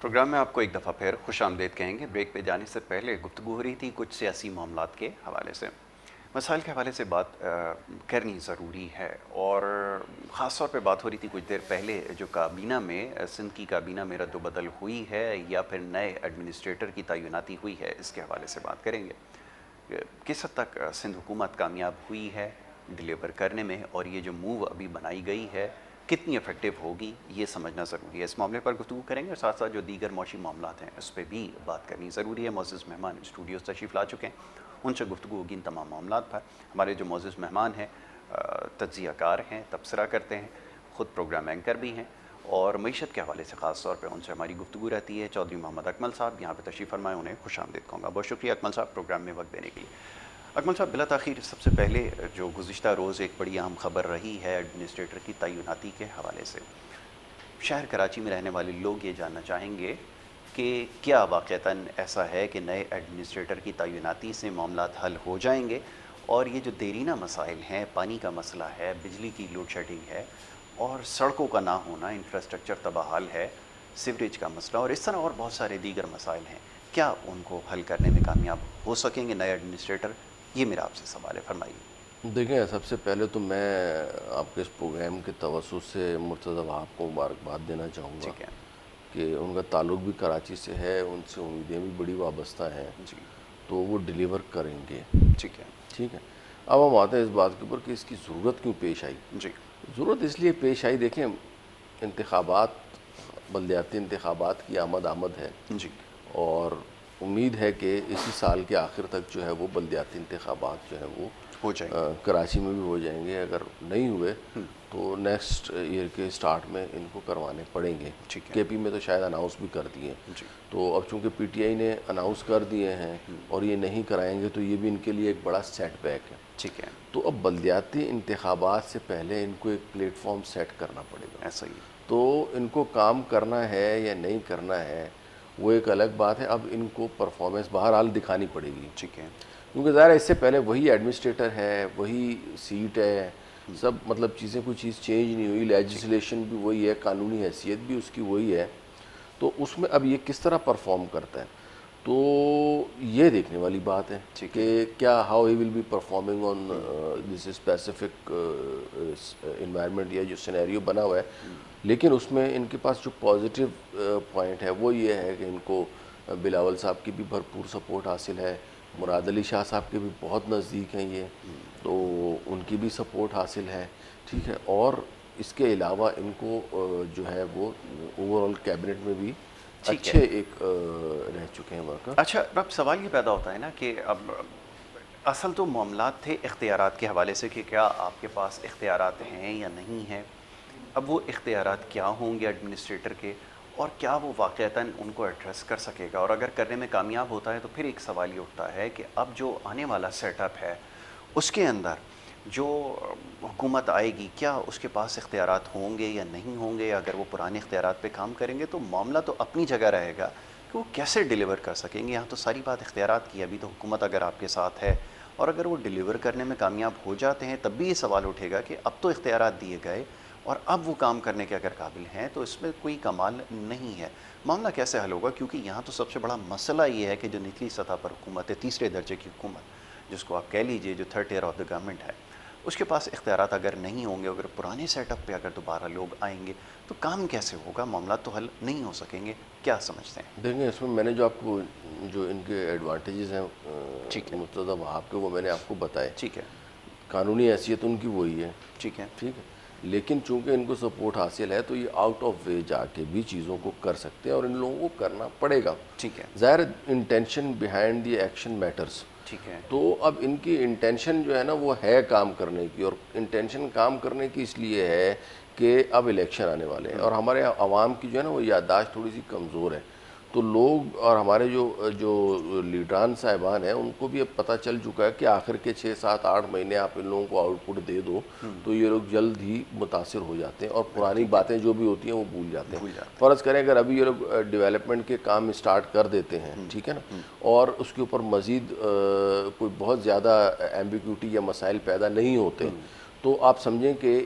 Programme میں آپ کو ایک دفعہ پھر خوش آمدید کہیں گے۔ بریک پہ جانے سے پہلے گفتگو ہو رہی تھی کچھ سیاسی معاملات کے حوالے سے، مسائل کے حوالے سے بات کرنی ضروری ہے، اور خاص طور پہ بات ہو رہی تھی کچھ دیر پہلے جو کابینہ میں سندھ کی کابینہ میں رد و بدل ہوئی ہے یا پھر نئے ایڈمنسٹریٹر کی تعیناتی ہوئی ہے، اس کے حوالے سے بات کریں گے۔ کس حد تک سندھ حکومت کامیاب ہوئی ہے ڈیلیور کرنے میں، اور یہ جو موو ابھی بنائی گئی ہے کتنی افیکٹو ہوگی، یہ سمجھنا ضروری ہے۔ اس معاملے پر گفتگو کریں گے، اور ساتھ ساتھ جو دیگر معاشی معاملات ہیں اس پہ بھی بات کرنی ضروری ہے۔ معزز مہمان اسٹوڈیوز تشریف لا چکے ہیں، ان سے گفتگو ہوگی ان تمام معاملات پر۔ ہمارے جو معزز مہمان ہیں تجزیہ کار ہیں، تبصرہ کرتے ہیں، خود پروگرام اینکر بھی ہیں، اور معیشت کے حوالے سے خاص طور پہ ان سے ہماری گفتگو رہتی ہے۔ چودھری محمد اکمل صاحب یہاں پہ تشریف فرمائے، انہیں خوش آمدید کہوں گا۔ بہت شکریہ اکمل صاحب پروگرام میں وقت دینے کے لیے۔ اکمل صاحب، بلا تاخیر سب سے پہلے جو گزشتہ روز ایک بڑی اہم خبر رہی ہے ایڈمنسٹریٹر کی تعیناتی کے حوالے سے، شہر کراچی میں رہنے والے لوگ یہ جاننا چاہیں گے کہ کیا واقعتاً ایسا ہے کہ نئے ایڈمنسٹریٹر کی تعیناتی سے معاملات حل ہو جائیں گے، اور یہ جو دیرینہ مسائل ہیں، پانی کا مسئلہ ہے، بجلی کی لوڈ شیڈنگ ہے، اور سڑکوں کا نہ ہونا، انفراسٹرکچر تباہال ہے، سیوریج کا مسئلہ، اور اس طرح اور بہت سارے دیگر مسائل ہیں، کیا ان کو حل کرنے میں کامیاب ہو سکیں گے نئے ایڈمنسٹریٹر؟ یہ میرا آپ سے سوال ہے، فرمائیے۔ دیکھیں، سب سے پہلے تو میں آپ کے اس پروگرام کے توسط سے مرتضی وہاب کو مبارکباد دینا چاہوں گا ٹھیک ہے کہ ان کا تعلق بھی کراچی سے ہے، ان سے امیدیں بھی بڑی وابستہ ہیں، جی، تو وہ ڈیلیور کریں گے۔ ٹھیک ہے ٹھیک ہے، اب ہم آتے ہیں اس بات کے اوپر کہ اس کی ضرورت کیوں پیش آئی۔ جی ضرورت اس لیے پیش آئی، دیکھیں انتخابات، بلدیاتی انتخابات کی آمد ہے، جی اور امید ہے کہ اسی سال کے آخر تک جو ہے وہ بلدیاتی انتخابات جو ہے وہ ہو جائیں گے۔ کراچی میں بھی ہو جائیں گے۔ اگر نہیں ہوئے تو نیکسٹ ایئر کے سٹارٹ میں ان کو کروانے پڑیں گے۔ ٹھیک ہے کے پی میں تو شاید اناؤنس بھی کر دیے، جی تو اب چونکہ پی ٹی آئی نے اناؤنس کر دیے ہیں اور یہ نہیں کرائیں گے تو یہ بھی ان کے لیے ایک بڑا سیٹ بیک ہے۔ ٹھیک ہے، تو اب بلدیاتی انتخابات سے پہلے ان کو ایک پلیٹ فارم سیٹ کرنا پڑے گا۔ ایسا ہی تو ان کو کام کرنا ہے یا نہیں کرنا ہے وہ ایک الگ بات ہے۔ اب ان کو پرفارمنس بہرحال دکھانی پڑے گی، ٹھیک ہے کیونکہ ظاہر ہے اس سے پہلے وہی ایڈمنسٹریٹر ہے، وہی سیٹ ہے، سب مطلب چیزیں، کوئی چیز چینج نہیں ہوئی، لیجسلیشن بھی وہی ہے، قانونی حیثیت بھی اس کی وہی ہے، تو اس میں اب یہ کس طرح پرفارم کرتا ہے تو یہ دیکھنے والی بات ہے ٹھیک ہے کہ کیا how he will be performing on this specific environment یا جو سینیریو بنا ہوا ہے۔ لیکن اس میں ان کے پاس جو پازیٹیو پوائنٹ ہے وہ یہ ہے کہ ان کو بلاول صاحب کی بھی بھرپور سپورٹ حاصل ہے، مراد علی شاہ صاحب کے بھی بہت نزدیک ہیں یہ، تو ان کی بھی سپورٹ حاصل ہے، ٹھیک ہے، اور اس کے علاوہ ان کو جو ہے وہ اوور آل کیبنٹ میں بھی ٹھیک اچھے ہے۔ ایک رہ چکے ہیں وہاں کا۔ اچھا، اب سوال یہ پیدا ہوتا ہے نا کہ اب اصل تو معاملات تھے اختیارات کے حوالے سے کہ کیا آپ کے پاس اختیارات ہیں یا نہیں ہیں۔ اب وہ اختیارات کیا ہوں گے ایڈمنسٹریٹر کے، اور کیا وہ واقعتاً ان کو ایڈریس کر سکے گا، اور اگر کرنے میں کامیاب ہوتا ہے تو پھر ایک سوال یہ اٹھتا ہے کہ اب جو آنے والا سیٹ اپ ہے اس کے اندر جو حکومت آئے گی کیا اس کے پاس اختیارات ہوں گے یا نہیں ہوں گے۔ اگر وہ پرانے اختیارات پہ کام کریں گے تو معاملہ تو اپنی جگہ رہے گا کہ وہ کیسے ڈیلیور کر سکیں گے۔ یہاں تو ساری بات اختیارات کی ہے، ابھی تو حکومت اگر آپ کے ساتھ ہے اور اگر وہ ڈیلیور کرنے میں کامیاب ہو جاتے ہیں تب بھی یہ سوال اٹھے گا کہ اب تو اختیارات دیے گئے اور اب وہ کام کرنے کے اگر قابل ہیں تو اس میں کوئی کمال نہیں ہے۔ معاملہ کیسے حل ہوگا، کیونکہ یہاں تو سب سے بڑا مسئلہ یہ ہے کہ جو نچلی سطح پر حکومت ہے، تیسرے درجے کی حکومت جس کو آپ کہہ لیجئے، جو third tier of the government ہے، اس کے پاس اختیارات اگر نہیں ہوں گے، اگر پرانے سیٹ اپ پہ اگر دوبارہ لوگ آئیں گے تو کام کیسے ہوگا، معاملات تو حل نہیں ہو سکیں گے۔ کیا سمجھتے ہیں؟ دیکھیں، اس میں نے جو آپ کو جو ان کے ایڈوانٹیجز ہیں ٹھیک ہے مرتضی وہاب کے، وہ میں نے آپ کو بتائے۔ ٹھیک ہے قانونی حیثیت ان کی وہی ہے، ٹھیک ہے ٹھیک ہے، لیکن چونکہ ان کو سپورٹ حاصل ہے تو یہ آؤٹ آف وے جا کے بھی چیزوں کو کر سکتے ہیں، اور ان لوگوں کو کرنا پڑے گا۔ ٹھیک ہے ظاہر intention behind the action matters. ٹھیک ہے تو اب ان کی انٹینشن جو ہے نا وہ ہے کام کرنے کی، اور انٹینشن کام کرنے کی اس لیے ہے کہ اب الیکشن آنے والے ہیں، اور ہمارے عوام کی جو ہے نا وہ یادداشت تھوڑی سی کمزور ہے، تو لوگ اور ہمارے جو لیڈران صاحبان ہیں ان کو بھی اب پتہ چل چکا ہے کہ آخر کے 6 7 8 مہینے آپ ان لوگوں کو آؤٹ پٹ دے دو تو یہ لوگ جلد ہی متاثر ہو جاتے ہیں، اور پرانی باتیں جو بھی ہوتی ہیں وہ بھول جاتے ہیں۔ بھول جاتے فرض کریں اگر ابھی یہ لوگ ڈیولپمنٹ کے کام اسٹارٹ کر دیتے ہیں، ٹھیک ہے نا، اور اس کے اوپر مزید کوئی بہت زیادہ ایمبیگوٹی یا مسائل پیدا نہیں ہوتے، تو آپ سمجھیں کہ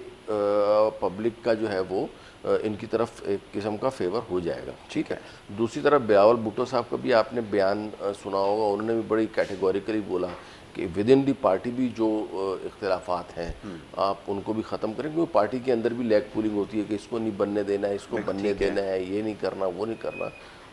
پبلک کا جو ہے وہ ان کی طرف ایک قسم کا فیور ہو جائے گا. ٹھیک ہے. دوسری طرف بلاول بھٹو صاحب کا بھی آپ نے بیان سنا ہوگا, انہوں نے بھی بڑی کیٹیگوریکلی بولا کہ ود ان دی پارٹی بھی جو اختلافات ہیں آپ ان کو بھی ختم کریں, کیونکہ پارٹی کے اندر بھی لیگ پولنگ ہوتی ہے کہ اس کو نہیں بننے دینا ہے, اس کو بننے دینا ہے, یہ نہیں کرنا, وہ نہیں کرنا.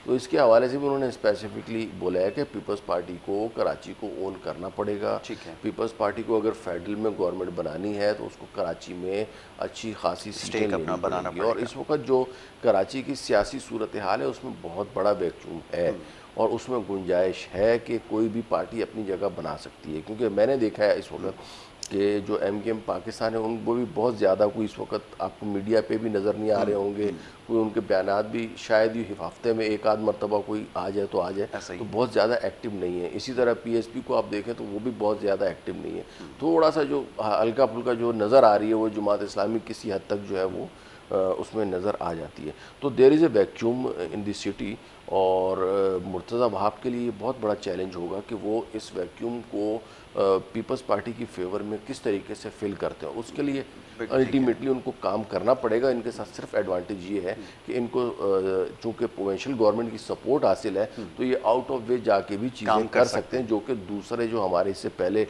تو اس کے حوالے سے بھی انہوں نے اسپیسیفکلی بولا ہے کہ پیپلز پارٹی کو کراچی کو اون کرنا پڑے گا. پیپلز پارٹی کو اگر فیڈرل میں گورنمنٹ بنانی ہے تو اس کو کراچی میں اچھی خاصی سیٹیں لینی پڑیں گی. اور اس وقت جو کراچی کی سیاسی صورتحال ہے اس میں بہت بڑا ویکیوم ہے, اور اس میں گنجائش ہے کہ کوئی بھی پارٹی اپنی جگہ بنا سکتی ہے. کیونکہ میں نے دیکھا ہے اس وقت کہ جو ایم کیو ایم پاکستان ہے ان کو بھی بہت زیادہ کوئی اس وقت آپ کو میڈیا پہ بھی نظر نہیں آ رہے ہوں گے, کوئی ان کے بیانات بھی شاید ہی ہفتے میں ایک آدھ مرتبہ کوئی آ جائے تو آ جائے, تو بہت زیادہ ایکٹیو نہیں ہے. اسی طرح پی ایس پی کو آپ دیکھیں تو وہ بھی بہت زیادہ ایکٹیو نہیں ہے. تھوڑا سا جو ہلکا پھلکا جو نظر آ رہی ہے وہ جماعت اسلامی کسی حد تک جو ہے وہ اس میں نظر آ جاتی ہے. تو دیر از اے ویکیوم ان دی سٹی, اور مرتضیٰ وہاب کے لیے یہ بہت بڑا چیلنج ہوگا کہ وہ اس ویکیوم کو پیپلز پارٹی کی فیور میں کس طریقے سے فل کرتے ہیں. اس کے لیے الٹیمیٹلی ان کو کام کرنا پڑے گا. ان کے ساتھ صرف ایڈوانٹیج یہ ہے کہ ان کو چونکہ پروونشل گورنمنٹ کی سپورٹ حاصل ہے تو یہ آؤٹ آف وے جا کے بھی چیزیں کر سکتے ہیں, جو کہ دوسرے جو ہمارے اس سے پہلے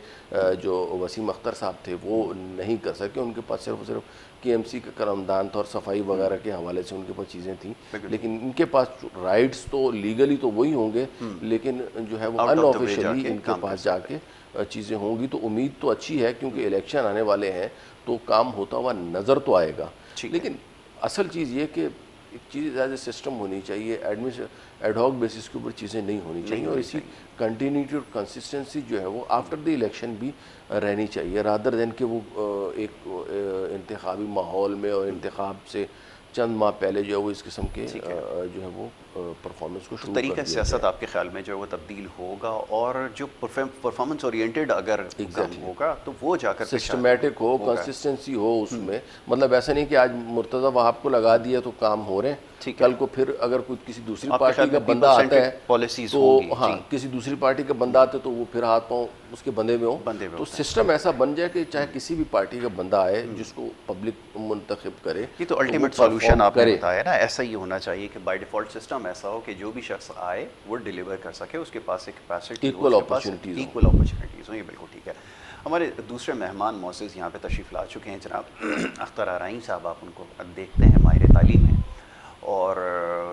جو وسیم اختر صاحب تھے وہ نہیں کر سکے. ان کے پاس صرف کے ایم سی کا قلمدان تھا اور صفائی وغیرہ کے حوالے سے ان کے پاس چیزیں تھیں, لیکن ان کے پاس رائٹس تو لیگلی تو وہی ہوں گے, لیکن جو ہے وہ ان آفیشلی ان کے پاس جا کے چیزیں ہوں گی. تو امید تو اچھی ہے کیونکہ الیکشن آنے والے ہیں تو کام ہوتا ہوا نظر تو آئے گا. لیکن اصل چیز یہ کہ ایک چیز ایز اے سسٹم ہونی چاہیے, ایڈ ہاک بیسس کے اوپر چیزیں نہیں ہونی چاہیے, اور اسی کنٹینیوٹی اور کنسسٹنسی جو ہے وہ آفٹر دی الیکشن بھی رہنی چاہیے, رادر دین کہ وہ ایک انتخابی ماحول میں اور انتخاب سے چند ماہ پہلے جو ہے وہ اس قسم کے جو ہے وہ پرفارمنس کو شروع کر دیا طریقہ سیاست آپ کے خیال میں جو ہے وہ تبدیل ہوگا, اور جو پرفارمنس اورینٹڈ اگر ہوگا تو وہ جا کر سسٹمیٹک ہو, کنسسٹنسی ہو اس میں. مطلب ایسا نہیں کہ آج مرتضیٰ وہاب کو لگا دیا تو کام ہو رہے ہیں, کل کو پھر اگر کوئی کسی دوسری پارٹی کا بندہ آتا ہے تو ہاں کسی دوسری پارٹی کا بندہ آتا ہے تو وہ پھر ہاتھ پاؤں اس کے بندے میں ہوں. تو سسٹم ایسا بن جائے کہ چاہے کسی بھی پارٹی کا بندہ آئے جس کو پبلک منتخب کرے, یہ تو الٹیمیٹ سولوشن آپ نے بتایا نا. ایسا ہی ہونا چاہیے کہ بائی ڈیفالٹ سسٹم ایسا ہو کہ جو بھی شخص آئے وہ ڈیلیور کر سکے, اس کے پاس ایک کیپیسٹی, ایکول اپرچونٹیز ہوں. یہ بالکل ٹھیک ہے. ہمارے دوسرے مہمان معزز یہاں پہ تشریف لا چکے ہیں, جناب اختر آرائیں صاحب. آپ ان کو دیکھتے ہیں ماہر تعلیم ہیں, اور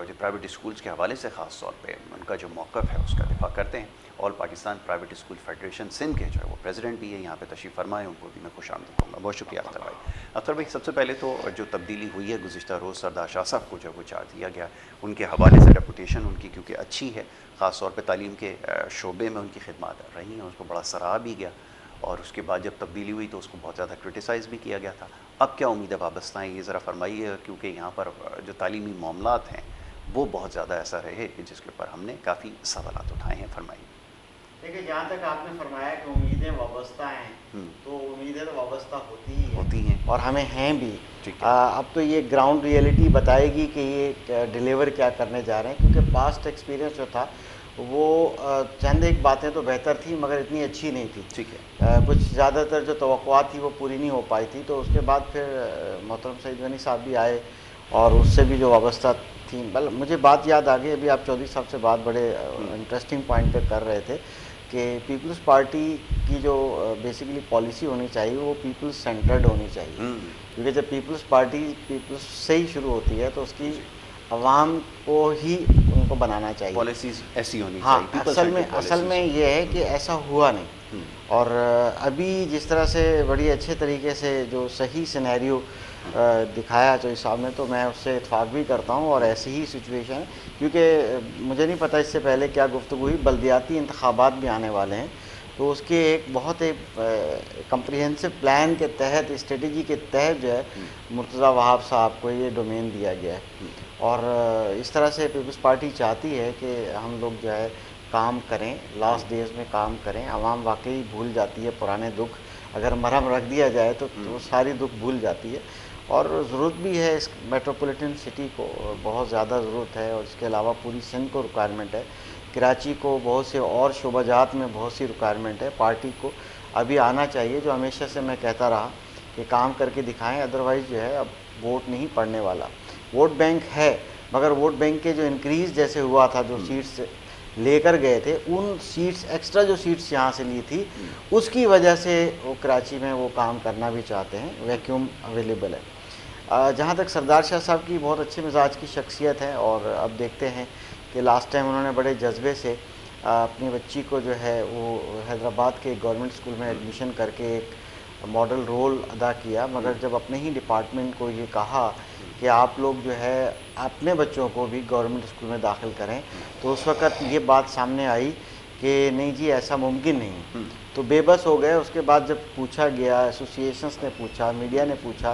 جو پرائیویٹ اسکولس کے حوالے سے خاص طور پہ ان کا جو موقف ہے اس کا دفاع کرتے ہیں. All Pakistan private school federation Sindh کے جو ہے وہ پریزیڈنٹ بھی ہے, یہاں پہ تشریف فرمائے, ان کو بھی میں خوش آمدید کہوں گا. بہت شکریہ اختر بھائی. اختر بھائی, سب سے پہلے تو جو تبدیلی ہوئی ہے گزشتہ روز سردار شاہ صاحب کو جو وہ چارج دیا گیا, ان کے حوالے سے ریپوٹیشن ان کی کیونکہ اچھی ہے, خاص طور پہ تعلیم کے شعبے میں ان کی خدمات رہی ہیں, اس کو بڑا سراہا بھی گیا, اور اس کے بعد جب تبدیلی ہوئی تو اس کو بہت زیادہ کرٹیسائز بھی کیا گیا تھا. اب کیا امید ہے وابستہ ہیں, یہ ذرا فرمائیے, کیونکہ یہاں پر جو تعلیمی معاملات ہیں وہ بہت زیادہ ایسا رہے جس کے اوپر ہم نے کافی سوالات اٹھائے ہیں. فرمائیے. دیکھیے, جہاں تک آپ نے فرمایا کہ امیدیں وابستہ ہیں, تو امیدیں تو وابستہ ہوتی ہیں اور ہمیں ہیں بھی. اب تو یہ گراؤنڈ ریئلٹی بتائے گی کہ یہ ڈیلیور کیا کرنے جا رہے ہیں, کیونکہ پاسٹ ایکسپیرینس جو تھا وہ چند ایک باتیں تو بہتر تھی مگر اتنی اچھی نہیں تھی. ٹھیک ہے. کچھ زیادہ تر جو توقعات تھی وہ پوری نہیں ہو پائی تھی. تو اس کے بعد پھر محترم سعید غنی صاحب بھی آئے, اور اس سے بھی جو وابستہ تھیں. مجھے بات یاد آ گئی, ابھی آپ چودھری صاحب سے بات بڑے انٹرسٹنگ پوائنٹ پہ کر رہے تھے کہ پیپلز پارٹی کی جو بیسیکلی پالیسی ہونی چاہیے وہ پیپلز سینٹرڈ ہونی چاہیے, کیونکہ جب پیپلز پارٹی پیپلز سے ہی شروع ہوتی ہے تو اس کی عوام کو ہی ان کو بنانا چاہیے, پالیسیز ایسی ہونی چاہیے. ہاں, اصل میں یہ ہے کہ ایسا ہوا نہیں, اور ابھی جس طرح سے بڑی اچھے طریقے سے جو صحیح سینیریو دکھایا چودھری صاحب نے, تو میں اس سے اتفاق بھی کرتا ہوں, اور ایسی ہی سچویشن ہے. کیونکہ مجھے نہیں پتہ اس سے پہلے کیا گفتگو ہوئی, بلدیاتی انتخابات بھی آنے والے ہیں, تو اس کے ایک بہت ایک کمپریہنسو پلان کے تحت, اسٹریٹجی کے تحت جو ہے مرتضیٰ وہاب صاحب کو یہ ڈومین دیا گیا ہے. اور اس طرح سے پیپلز پارٹی چاہتی ہے کہ ہم لوگ جو ہے کام کریں, لاسٹ ڈیز میں کام کریں. عوام واقعی بھول جاتی ہے پرانے دکھ, اگر مرہم رکھ دیا جائے تو وہ ساری دکھ بھول جاتی ہے. اور ضرورت بھی ہے اس میٹروپولیٹن سٹی کو, بہت زیادہ ضرورت ہے, اور اس کے علاوہ پوری سندھ کو ریکوائرمنٹ ہے. کراچی کو بہت سے اور شعبہ جات میں بہت سی ریکوائرمنٹ ہے. پارٹی کو ابھی آنا چاہیے, جو ہمیشہ سے میں کہتا رہا کہ کام کر کے دکھائیں، ادروائز جو ہے اب ووٹ نہیں پڑنے والا. ووٹ بینک ہے مگر ووٹ بینک کے جو انکریز جیسے ہوا تھا، جو سیٹس لے کر گئے تھے، ان سیٹس ایکسٹرا جو سیٹس یہاں سے لی تھی اس کی وجہ سے وہ کراچی میں وہ کام کرنا بھی چاہتے ہیں، ویکیوم اویلیبل ہے. جہاں تک سردار شاہ صاحب کی بہت اچھے مزاج کی شخصیت ہے، اور اب دیکھتے ہیں کہ لاسٹ ٹائم انہوں نے بڑے جذبے سے اپنی بچی کو جو ہے وہ حیدرآباد کے گورنمنٹ اسکول میں ایڈمیشن کر کے ایک ماڈل رول ادا کیا، مگر جب اپنے ہی ڈپارٹمنٹ کو یہ کہا کہ آپ لوگ جو ہے اپنے بچوں کو بھی گورنمنٹ اسکول میں داخل کریں، تو اس وقت یہ بات سامنے آئی کہ نہیں جی ایسا ممکن نہیں. تو بے بس ہو گئے. اس کے بعد جب پوچھا گیا، ایسوسیشنس نے پوچھا، میڈیا نے پوچھا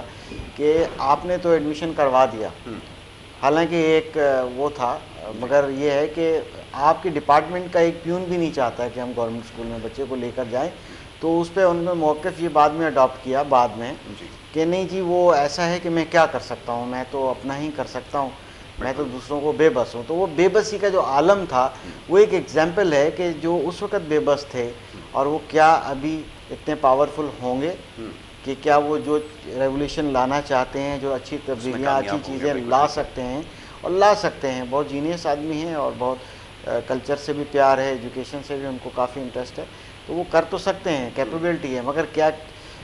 کہ آپ نے تو ایڈمیشن کروا دیا، حالانکہ ایک وہ تھا، مگر یہ ہے کہ آپ کے ڈپارٹمنٹ کا ایک پیون بھی نہیں چاہتا ہے کہ ہم گورنمنٹ اسکول میں بچے کو لے کر جائیں. تو اس پہ انہوں نے موقف یہ بعد میں اڈاپٹ کیا بعد میں کہ نہیں جی وہ ایسا ہے کہ میں کیا کر سکتا ہوں، میں تو اپنا ہی کر سکتا ہوں، میں تو دوسروں کو بے بس ہوں. تو وہ بے بسی کا جو عالم تھا وہ ایک ایگزامپل ہے کہ جو اس وقت بے بس تھے اور وہ کیا ابھی اتنے پاورفل ہوں گے کہ کیا وہ جو ریولیوشن لانا چاہتے ہیں، جو اچھی تبدیلیاں، اچھی چیزیں لا سکتے ہیں اور لا سکتے ہیں. بہت جینیس آدمی ہیں اور بہت کلچر سے بھی پیار ہے، ایجوکیشن سے بھی ان کو کافی انٹرسٹ ہے، تو وہ کر تو سکتے ہیں، کیپیبلٹی ہے. مگر کیا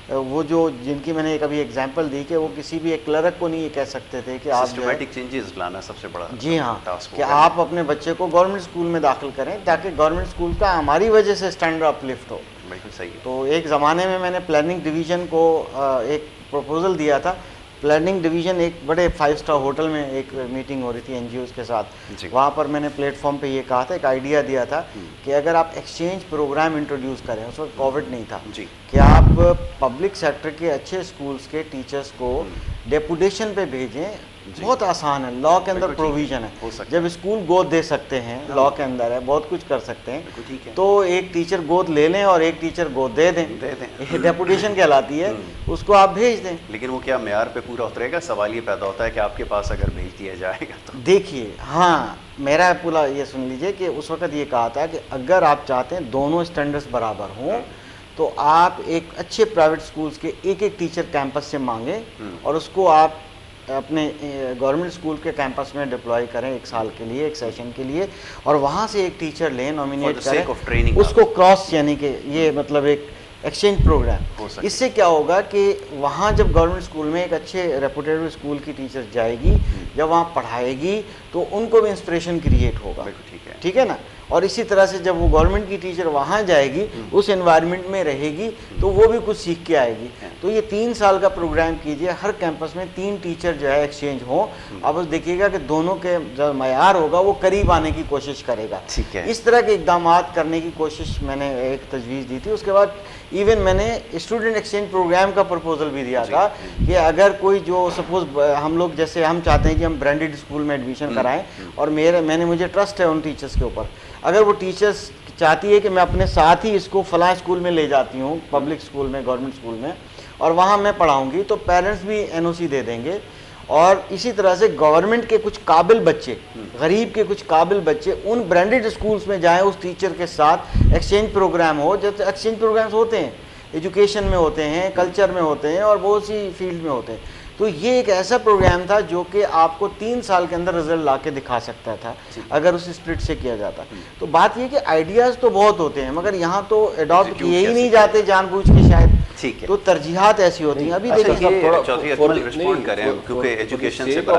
وہ جو جن کی میں نے کبھی ایگزامپل دی کہ وہ کسی بھی ایک کلرک کو نہیں یہ کہہ سکتے تھے کہ آپ سسٹمیٹک چینجز لانا سب سے بڑا جی ہاں ٹاسک کہ آپ اپنے بچے کو گورنمنٹ اسکول میں داخل کریں تاکہ گورنمنٹ اسکول کا ہماری وجہ سے اسٹینڈرڈ اپ لفٹ ہو. بالکل صحیح. تو ایک زمانے میں نے پلاننگ ڈویژن کو ایک پروپوزل دیا تھا. پلاننگ ڈویژن ایک بڑے 5 اسٹار ہوٹل میں ایک میٹنگ ہو رہی تھی این جی اوز کے ساتھ، وہاں پر میں نے پلیٹ فارم پہ یہ کہا تھا، ایک آئیڈیا دیا تھا کہ اگر آپ ایکسچینج پروگرام انٹروڈیوس کریں، اس وقت کووڈ نہیں تھا، کہ آپ پبلک سیکٹر کے اچھے اسکولز کے ٹیچرز کو ڈیپوٹیشن پہ بھیجیں. بہت آسان ہے، لا کے اندر پروویژن ہے، جب اسکول گود دے سکتے ہیں، لا کے اندر ہے، بہت کچھ کر سکتے ہیں، تو ایک ٹیچر گود لے لیں اور ایک ٹیچر گود دے دیں، ڈیپوٹیشن کہلاتی ہے، اس کو آپ بھیج دیں. لیکن وہ کیا معیار پہ پورا اترے گا؟ سوال یہ پیدا ہوتا ہے کہ آپ کے پاس اگر بھیج دیا جائے گا تو دیکھیے ہاں میرا پورا یہ سن لیجئے کہ اس وقت یہ کہا تھا کہ اگر آپ چاہتے ہیں دونوں اسٹینڈرڈز برابر ہوں تو آپ ایک اچھے پرائیویٹ اسکولز کے ایک ٹیچر کیمپس سے مانگیں اور اس کو آپ اپنے گورنمنٹ اسکول کے کیمپس میں ڈپلوائی کریں 1 سال کے لیے، 1 سیشن کے لیے، اور وہاں سے ایک ٹیچر لیں، نومینیٹ کریں، اس کو کراس، یعنی کہ یہ مطلب ایک ایکسچینج پروگرام. اس سے کیا ہوگا کہ وہاں جب گورنمنٹ اسکول میں ایک اچھے ریپوٹیڈ اسکول کی ٹیچر جائے گی، جب وہاں پڑھائے گی تو ان کو بھی انسپریشن کریٹ ہوگا. ٹھیک ہے نا؟ اور اسی طرح سے جب وہ گورنمنٹ کی ٹیچر وہاں جائے گی، اس انوائرمنٹ میں رہے گی، تو وہ بھی کچھ سیکھ کے آئے گی. تو یہ 3 سال کا پروگرام کیجئے، ہر کیمپس میں 3 ٹیچر جو ہے ایکسچینج ہوں. اب بس دیکھیے گا کہ دونوں کے جو معیار ہوگا وہ قریب آنے کی کوشش کرے گا. اس طرح کے اقدامات کرنے کی کوشش میں نے ایک تجویز دی تھی. اس کے بعد ایون میں نے اسٹوڈنٹ ایکسچینج پروگرام کا پرپوزل بھی دیا تھا کہ اگر کوئی جو سپوز ہم لوگ جیسے ہم چاہتے ہیں کہ ہم برانڈیڈ اسکول میں ایڈمیشن کرائیں، اور مجھے ٹرسٹ ہے ان ٹیچرز کے اوپر، اگر وہ ٹیچرز چاہتی ہے کہ میں اپنے ساتھ ہی اس کو فلاں اسکول میں لے جاتی ہوں، پبلک اسکول میں، گورنمنٹ اسکول میں، اور وہاں میں پڑھاؤں گی، تو پیرنٹس بھی این او سی دے دیں گے. اور اسی طرح سے گورنمنٹ کے کچھ قابل بچے، غریب کے کچھ قابل بچے ان برانڈیڈ اسکولز میں جائیں، اس ٹیچر کے ساتھ ایکسچینج پروگرام ہو. جیسے ایکسچینج پروگرامز ہوتے ہیں، ایجوکیشن میں ہوتے ہیں، کلچر میں ہوتے ہیں، اور بہت سی فیلڈ میں ہوتے ہیں. تو یہ ایک ایسا پروگرام تھا جو کہ آپ کو 3 سال کے اندر رزلٹ لا کے دکھا سکتا تھا اگر اس اسپرٹ سے کیا جاتا. تو بات یہ کہ آئیڈیاز تو بہت ہوتے ہیں مگر یہاں تو اڈاپٹ کیے ہی نہیں جاتے جان بوجھ کے شاید. تو ترجیحات ایسی ہوتی ہیں. ابھی دیکھیں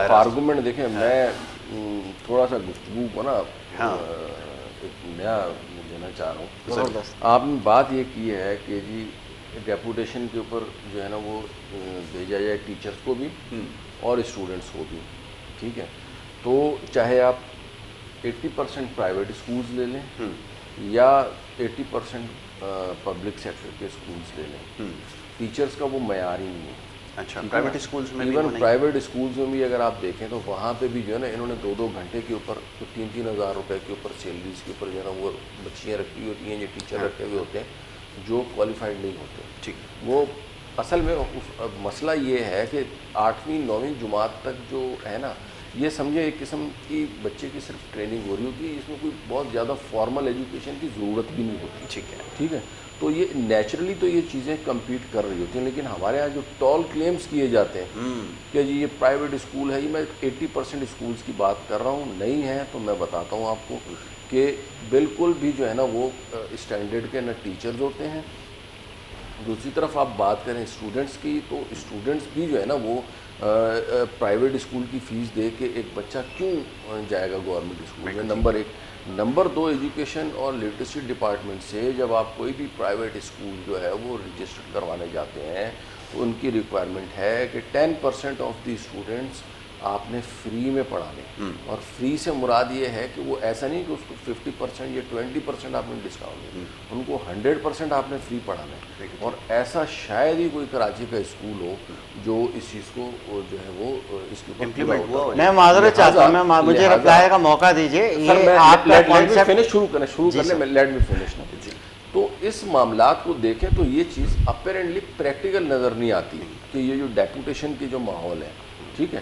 آرگومنٹ دیکھیں، میں تھوڑا سا گفتگو کو نا ایک نیا دینا چاہ رہا ہوں. آپ نے بات یہ کی ہے کہ جی ڈیپوٹیشن کے اوپر جو ہے نا وہ بھیجا جائے ٹیچرز کو بھی اور اسٹوڈنٹس کو بھی. ٹھیک ہے، تو چاہے آپ 80% پرائیویٹ اسکولز لے لیں یا 80% پبلک سیکٹر کے اسکولز لے لیں، ٹیچرز کا وہ معیار ہی نہیں ہے. اچھا، پرائیویٹ اسکولز میں ایون پرائیویٹ اسکولز میں بھی اگر آپ دیکھیں تو وہاں پہ بھی جو ہے نا انہوں نے 2-2 گھنٹے کے اوپر 3-3 ہزار روپے کے اوپر سیلریز کے اوپر جو ہے نا وہ بچیاں رکھی ہوئی ہوتی ہیں، جو ٹیچر رکھے ہوئے ہوتے ہیں جو کوالیفائڈ نہیں ہوتے. ٹھیک، وہ اصل میں مسئلہ یہ ہے کہ 8ویں 9ویں جماعت تک جو ہے نا یہ سمجھے ایک قسم کی بچے کی صرف ٹریننگ ہو رہی ہوتی ہے، اس میں کوئی بہت زیادہ فارمل ایجوکیشن کی ضرورت بھی نہیں ہوتی. ٹھیک ہے، تو یہ نیچرلی تو یہ چیزیں کمپیٹ کر رہی ہوتی ہیں. لیکن ہمارے یہاں جو ٹال کلیمز کیے جاتے ہیں کہ جی یہ پرائیویٹ اسکول ہے، یہ میں 80% اسکولز کی بات کر رہا ہوں، نہیں ہے تو میں بتاتا ہوں آپ کو کہ بالکل بھی جو ہے نا وہ اسٹینڈرڈ کے نہ ٹیچرز ہوتے ہیں. دوسری طرف آپ بات کریں اسٹوڈنٹس کی، تو اسٹوڈنٹس بھی جو ہے نا وہ پرائیویٹ اسکول کی فیس دے کے ایک بچہ کیوں جائے گا گورنمنٹ اسکول میں؟ نمبر ایک. نمبر دو، ایجوکیشن اور لٹریسی ڈپارٹمنٹ سے جب آپ کوئی بھی پرائیویٹ اسکول جو ہے وہ رجسٹر کروانے جاتے ہیں تو ان کی ریکوائرمنٹ ہے کہ 10% آف دی اسٹوڈنٹس آپ نے فری میں پڑھانے. اور فری سے مراد یہ ہے کہ وہ ایسا نہیں کہ اس کو 50% یا 20% آپ نے ڈسکاؤنٹ دیں، ان کو 100% آپ نے فری پڑھانا ہے. اور ایسا شاید ہی کوئی کراچی کا اسکول ہو جو اس چیز کو جو ہے وہ اس کے اوپر. میں معذرت چاہتا ہوں، مجھے رپلائی کا موقع دیجیے. یہ آپ کا فنش شروع کرنے لیٹ می فنش نا. تو اس معاملات کو دیکھیں تو یہ چیز اپیرنٹلی پریکٹیکل نظر نہیں آتی کہ یہ جو ڈیپوٹیشن کی جو ماحول ہے، ٹھیک ہے،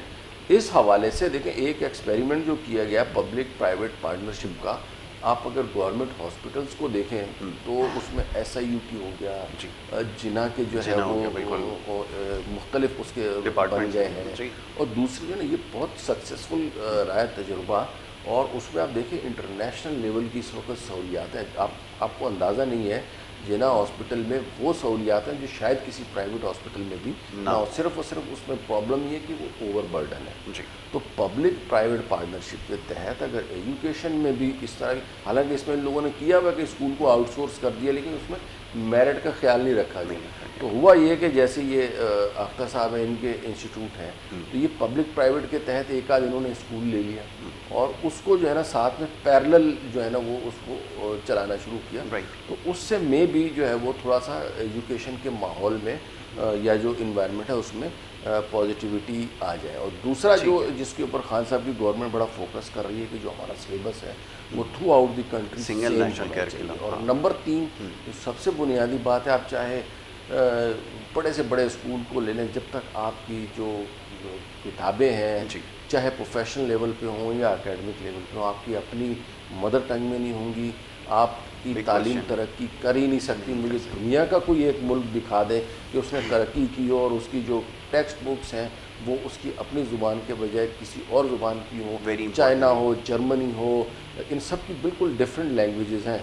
اس حوالے سے دیکھیں ایک ایکسپیریمنٹ جو کیا گیا پبلک پرائیویٹ پارٹنرشپ کا. آپ اگر گورنمنٹ ہاسپٹلس کو دیکھیں تو اس میں ایس آئی یو ٹی ہو گیا، جنا کے جو ہے وہ مختلف اس کے بن گئے ہیں. اور دوسری جو ہے نا یہ بہت سکسیزفل رہا ہے تجربہ. اور اس میں آپ دیکھیں انٹرنیشنل لیول کی اس وقت سہولیات ہیں. آپ کو اندازہ نہیں ہے جنا ہاسپٹل میں وہ سہولیات ہیں جو شاید کسی پرائیویٹ ہاسپٹل میں بھی نہ ہو. صرف اور صرف اس میں پرابلم یہ کہ وہ اوور برڈن ہے. تو پبلک پرائیویٹ پارٹنرشپ کے تحت اگر ایجوکیشن میں بھی اس طرح، حالانکہ اس میں ان لوگوں نے کیا ہوا کہ اسکول کو آؤٹ سورس کر دیا، لیکن اس میں میرٹ کا خیال نہیں رکھا گیا. تو ہوا یہ کہ جیسے یہ اختر صاحب ہیں، ان کے انسٹیٹیوٹ ہیں، تو یہ پبلک پرائیویٹ کے تحت ایک آدھ انہوں نے اسکول لے لیا اور اس کو جو ہے نا ساتھ میں پیرلل جو ہے نا وہ اس کو چلانا شروع کیا. تو اس سے میں بھی جو ہے وہ تھوڑا سا ایجوکیشن کے ماحول میں یا جو انوائرمنٹ ہے اس میں پازیٹیوٹی آ جائے. اور دوسرا جو جس کے اوپر خان صاحب کی گورنمنٹ بڑا فوکس کر رہی ہے کہ جو ہمارا سلیبس ہے وہ through out the country single national curriculum. اور نمبر 3 جو سب سے بنیادی بات ہے، آپ چاہے بڑے سے بڑے اسکول کو لے لیں، جب تک آپ کی جو کتابیں ہیں چاہے پروفیشنل لیول پہ ہوں یا اکیڈمک لیول پہ ہوں، آپ کی اپنی مدر ٹنگ میں نہیں ہوں گی، آپ کی تعلیم ترقی کر ہی نہیں سکتی. مجھے دنیا کا کوئی ایک ملک دکھا دے کہ اس نے ترقی کی ہو اور اس کی جو ٹیکسٹ بکس ہیں وہ اس کی اپنی زبان کے بجائے کسی اور زبان کی ہو. چائنا ہو، جرمنی ہو، ان سب کی بالکل ڈفرینٹ لینگویجز ہیں،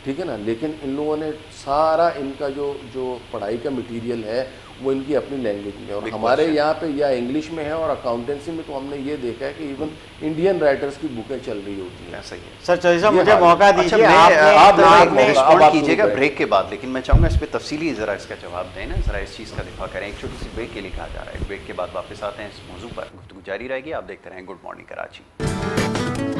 ٹھیک ہے نا. لیکن ان لوگوں نے سارا ان کا جو پڑھائی کا مٹیریل ہے وہ ان کی اپنی لینگویج میں. اور ہمارے یہاں پہ یا انگلش میں ہے، اور اکاؤنٹنسی میں تو ہم نے یہ دیکھا ہے کہ ایون انڈین رائٹرز کی بکیں چل رہی ہوتی ہیں. ایسا ہی ہے سر. چوہدری صاحب مجھے موقع دیجیے، آپ رسپونڈ کیجیے گا بریک کے بعد، لیکن میں چاہوں گا اس پہ تفصیلی ذرا اس کا جواب دیں نا، ذرا اس چیز کا دفاع کریں. ایک چھوٹی سی بریک کے لیے کہا جا رہا ہے، بریک کے بعد واپس آتے ہیں، اس موضوع پر گفتگو جاری رہے گی. آپ دیکھتے رہیں گڈ مارننگ کراچی.